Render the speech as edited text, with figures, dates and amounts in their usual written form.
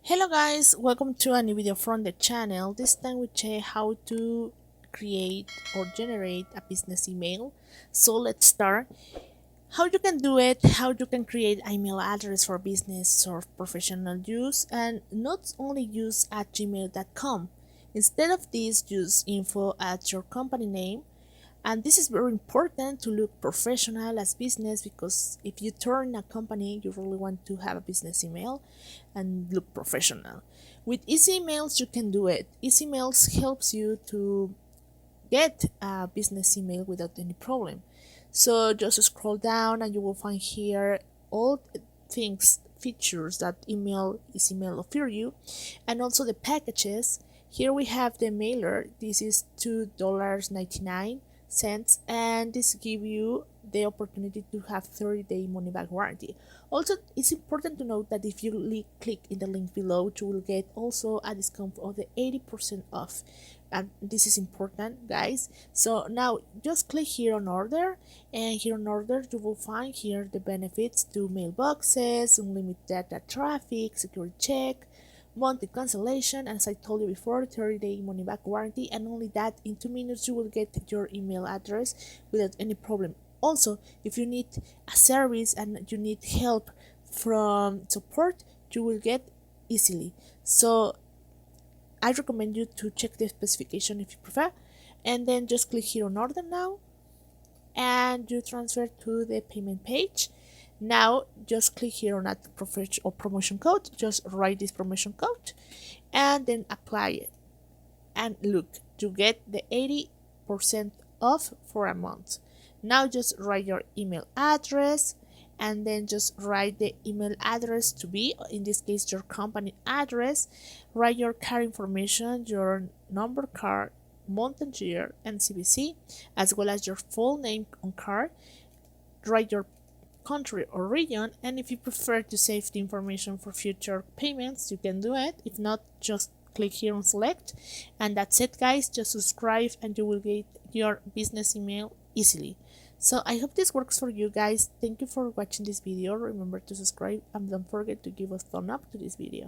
Hello guys, welcome to a new video from the channel. This time we check how to create or generate a business email. So let's start. How you can do it, how you can create an email address for business or professional use, and not only use at gmail.com. Instead of this, use info at your company name, and this is very important to look professional as business, because if you turn a company, you really want to have a business email and look professional. With easy emails you can do it. Easy emails helps you to get a business email without any problem. So just scroll down and you will find here all things, features that email offer you, and also the packages. Here we have the mailer. This is $2.99, and this give you the opportunity to have 30-day money back warranty. Also, it's important to note that if you click in the link below, you will get also a discount of the 80% off, and this is important, guys. So now just click here on order, and here on order you will find here the benefits to mailboxes, unlimited data traffic, security check, monthly cancellation, and as I told you before, 30-day money back warranty. And only that, in 2 minutes you will get your email address without any problem. Also, if you need a service and you need help from support, you will get easily. So I recommend you to check the specification if you prefer, and then just click here on order now, and you transfer to the payment page. Now just click here on add profession or promotion code, just write this promotion code and then apply it, and look, you get the 80% off for a month. Now just write your email address, and then just write the email address to be, in this case, your company address. Write your card information, your number card, month and year, and CVC, as well as your full name on card. Write your country or region, and if you prefer to save the information for future payments, you can do it. If not, just click here on select, and that's it, guys. Just subscribe and you will get your business email easily. So I hope this works for you guys. Thank you for watching this video. Remember to subscribe and don't forget to give a thumb up to this video.